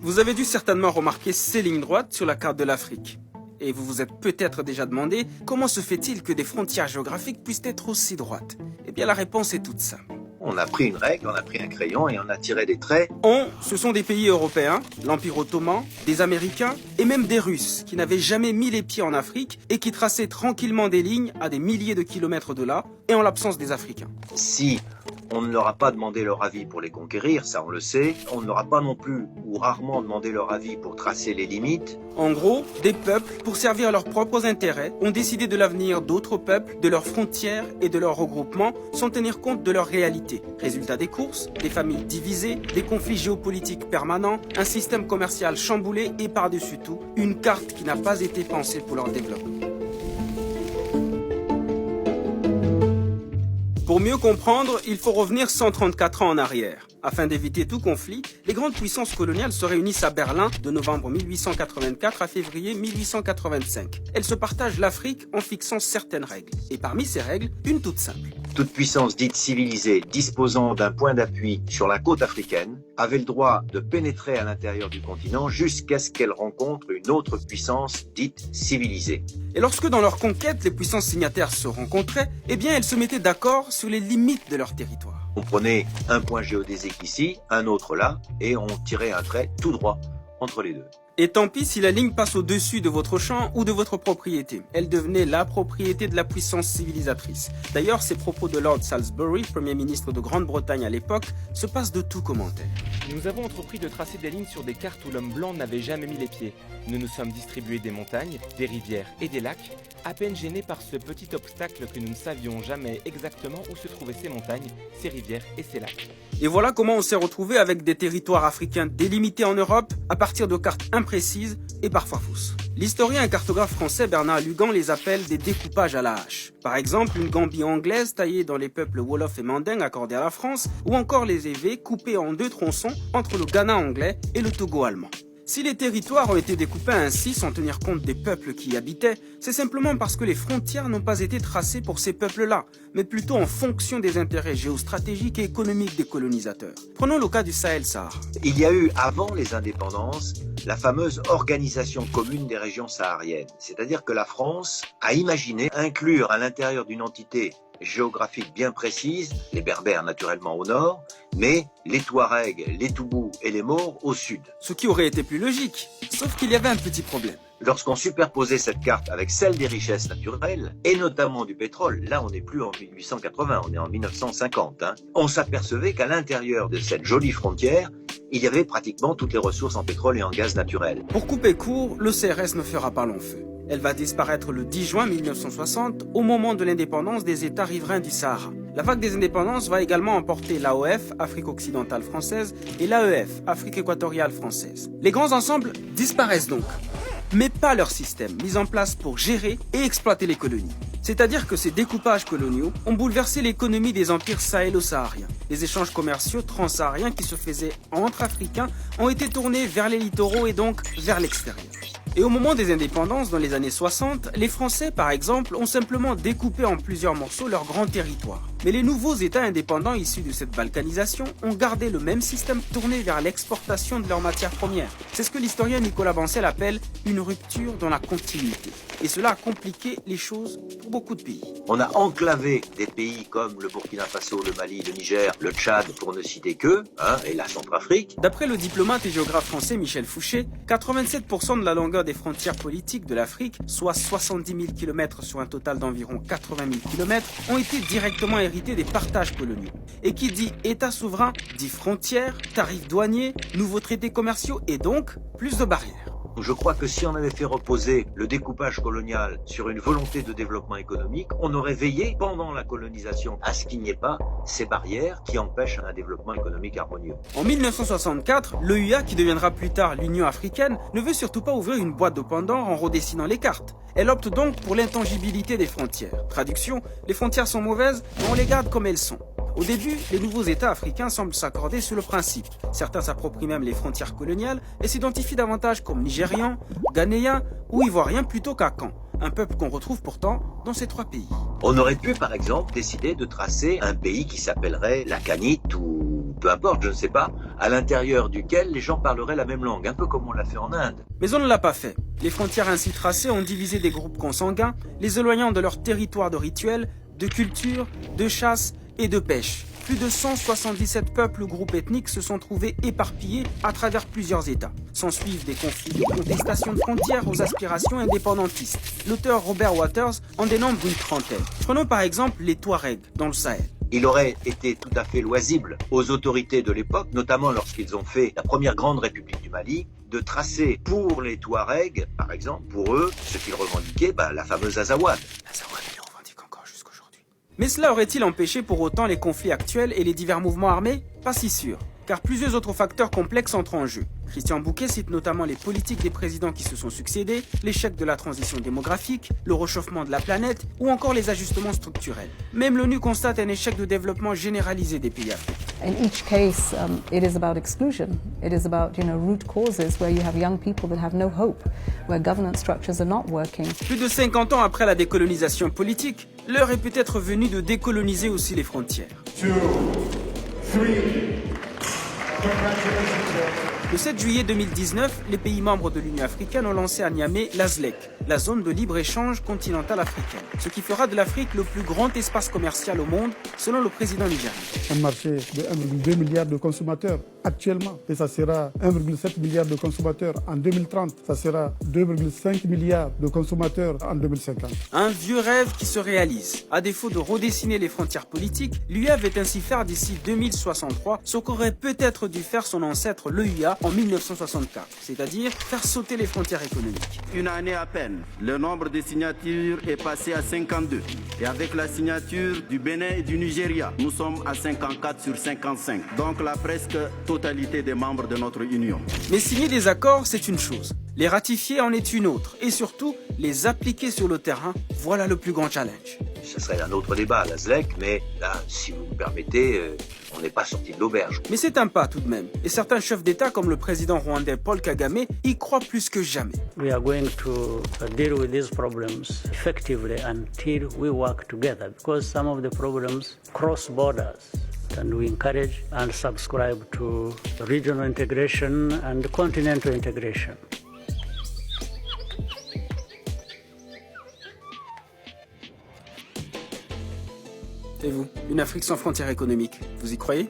Vous avez dû certainement remarquer ces lignes droites sur la carte de l'Afrique. Et vous vous êtes peut-être déjà demandé comment se fait-il que des frontières géographiques puissent être aussi droites? Eh bien la réponse est toute simple. On a pris une règle, on a pris un crayon et on a tiré des traits. Ce sont des pays européens, l'Empire ottoman, des Américains et même des Russes qui n'avaient jamais mis les pieds en Afrique et qui traçaient tranquillement des lignes à des milliers de kilomètres de là et en l'absence des Africains. Si on ne leur a pas demandé leur avis pour les conquérir, ça on le sait, on ne leur a pas non plus ou rarement demandé leur avis pour tracer les limites. En gros, des peuples, pour servir leurs propres intérêts, ont décidé de l'avenir d'autres peuples, de leurs frontières et de leurs regroupements, sans tenir compte de leur réalité. Résultat des courses, des familles divisées, des conflits géopolitiques permanents, un système commercial chamboulé et par-dessus tout, une carte qui n'a pas été pensée pour leur développement. Pour mieux comprendre, il faut revenir 134 ans en arrière. Afin d'éviter tout conflit, les grandes puissances coloniales se réunissent à Berlin de novembre 1884 à février 1885. Elles se partagent l'Afrique en fixant certaines règles. Et parmi ces règles, une toute simple. Toute puissance dite civilisée disposant d'un point d'appui sur la côte africaine avait le droit de pénétrer à l'intérieur du continent jusqu'à ce qu'elle rencontre une autre puissance dite civilisée. Et lorsque dans leur conquête, les puissances signataires se rencontraient, eh bien elles se mettaient d'accord sur les limites de leur territoire. On prenait un point géodésique ici, un autre là, et on tirait un trait tout droit entre les deux. Et tant pis si la ligne passe au-dessus de votre champ ou de votre propriété. Elle devenait la propriété de la puissance civilisatrice. D'ailleurs, ces propos de Lord Salisbury, Premier ministre de Grande-Bretagne à l'époque, se passent de tout commentaire. Nous avons entrepris de tracer des lignes sur des cartes où l'homme blanc n'avait jamais mis les pieds. Nous nous sommes distribués des montagnes, des rivières et des lacs, à peine gênés par ce petit obstacle que nous ne savions jamais exactement où se trouvaient ces montagnes, ces rivières et ces lacs. Et voilà comment on s'est retrouvé avec des territoires africains délimités en Europe à partir de cartes imprécises et parfois fausses. L'historien et cartographe français Bernard Lugan les appelle des découpages à la hache. Par exemple, une Gambie anglaise taillée dans les peuples Wolof et Manding accordés à la France, ou encore les évés coupés en deux tronçons entre le Ghana anglais et le Togo allemand. Si les territoires ont été découpés ainsi sans tenir compte des peuples qui y habitaient, c'est simplement parce que les frontières n'ont pas été tracées pour ces peuples-là, mais plutôt en fonction des intérêts géostratégiques et économiques des colonisateurs. Prenons le cas du Sahel-Sahara. Il y a eu, avant les indépendances, la fameuse organisation commune des régions sahariennes. C'est-à-dire que la France a imaginé inclure à l'intérieur d'une entité géographique bien précise, les Berbères naturellement au nord, mais les Touaregs, les Toubous et les Maures au sud. Ce qui aurait été plus logique, sauf qu'il y avait un petit problème. Lorsqu'on superposait cette carte avec celle des richesses naturelles, et notamment du pétrole, là on n'est plus en 1880, on est en 1950, on s'apercevait qu'à l'intérieur de cette jolie frontière, il y avait pratiquement toutes les ressources en pétrole et en gaz naturel. Pour couper court, le CRS ne fera pas long feu. Elle va disparaître le 10 juin 1960 au moment de l'indépendance des États riverains du Sahara. La vague des indépendances va également emporter l'AOF, Afrique occidentale française, et l'AEF, Afrique équatoriale française. Les grands ensembles disparaissent donc, mais pas leur système mis en place pour gérer et exploiter les colonies. C'est-à-dire que ces découpages coloniaux ont bouleversé l'économie des empires sahélo-sahariens. Les échanges commerciaux transsahariens qui se faisaient entre Africains ont été tournés vers les littoraux et donc vers l'extérieur. Et au moment des indépendances, dans les années 60, les Français, par exemple, ont simplement découpé en plusieurs morceaux leur grand territoire. Mais les nouveaux États indépendants issus de cette balkanisation ont gardé le même système tourné vers l'exportation de leurs matières premières. C'est ce que l'historien Nicolas Bancel appelle une rupture dans la continuité. Et cela a compliqué les choses pour beaucoup de pays. On a enclavé des pays comme le Burkina Faso, le Mali, le Niger, le Tchad, pour ne citer qu'eux, et la Centrafrique. D'après le diplomate et géographe français Michel Fouché, 87% de la longueur des frontières politiques de l'Afrique, soit 70 000 km sur un total d'environ 80 000 km, ont été directement hérités des partages coloniaux. Et qui dit État souverain, dit frontières, tarifs douaniers, nouveaux traités commerciaux et donc plus de barrières. Je crois que si on avait fait reposer le découpage colonial sur une volonté de développement économique, on aurait veillé pendant la colonisation à ce qu'il n'y ait pas ces barrières qui empêchent un développement économique harmonieux. En 1964, l'EUA, qui deviendra plus tard l'Union africaine, ne veut surtout pas ouvrir une boîte de Pandore en redessinant les cartes. Elle opte donc pour l'intangibilité des frontières. Traduction, les frontières sont mauvaises, mais on les garde comme elles sont. Au début, les nouveaux États africains semblent s'accorder sur le principe. Certains s'approprient même les frontières coloniales et s'identifient davantage comme Nigérians, Ghanéens ou Ivoiriens plutôt qu'à Caen, un peuple qu'on retrouve pourtant dans ces trois pays. On aurait pu par exemple décider de tracer un pays qui s'appellerait la Canite ou peu importe, je ne sais pas, à l'intérieur duquel les gens parleraient la même langue, un peu comme on l'a fait en Inde. Mais on ne l'a pas fait. Les frontières ainsi tracées ont divisé des groupes consanguins, les éloignant de leur territoire de rituels, de culture, de chasse et de pêche. Plus de 177 peuples ou groupes ethniques se sont trouvés éparpillés à travers plusieurs États. S'ensuivent des conflits de contestation de frontières aux aspirations indépendantistes. L'auteur Robert Waters en dénombre une trentaine. Prenons par exemple les Touaregs dans le Sahel. Il aurait été tout à fait loisible aux autorités de l'époque, notamment lorsqu'ils ont fait la première grande république du Mali, de tracer pour les Touaregs, par exemple, pour eux, ce qu'ils revendiquaient, la fameuse Azawad. Mais cela aurait-il empêché pour autant les conflits actuels et les divers mouvements armés? Pas si sûr, car plusieurs autres facteurs complexes entrent en jeu. Christian Bouquet cite notamment les politiques des présidents qui se sont succédés, l'échec de la transition démographique, le réchauffement de la planète ou encore les ajustements structurels. Même l'ONU constate un échec de développement généralisé des pays africains. In each case, it is about exclusion. It is about, root causes where you have young people that have no hope, where governance structures are not working. Plus de 50 ans après la décolonisation politique, l'heure est peut-être venue de décoloniser aussi les frontières. 2, 3. Le 7 juillet 2019, les pays membres de l'Union africaine ont lancé à Niamey la ZLEC, la zone de libre-échange continentale africaine, ce qui fera de l'Afrique le plus grand espace commercial au monde, selon le président nigérien. Un marché de 1,2 milliard de consommateurs actuellement, et ça sera 1,7 milliard de consommateurs en 2030, ça sera 2,5 milliards de consommateurs en 2050. Un vieux rêve qui se réalise. À défaut de redessiner les frontières politiques, l'UE veut ainsi faire d'ici 2063 ce qu'aurait peut-être dû faire son ancêtre l'EUA en 1964, c'est-à-dire faire sauter les frontières économiques. Une année à peine, le nombre de signatures est passé à 52. Et avec la signature du Bénin et du Nigeria, nous sommes à 54 sur 55. Donc la presque totalité des membres de notre union. Mais signer des accords, c'est une chose. Les ratifier en est une autre. Et surtout, les appliquer sur le terrain, voilà le plus grand challenge. Ce serait un autre débat, la ZLEC, mais là, si vous me permettez, on n'est pas sorti de l'auberge. Mais c'est un pas tout de même. Et certains chefs d'État, comme le président rwandais Paul Kagame, y croient plus que jamais. We are going to deal with these problems effectively until we work together, because some of the problems cross borders. And we encourage and subscribe to regional integration and continental integration. Et vous, une Afrique sans frontières économiques, vous y croyez ?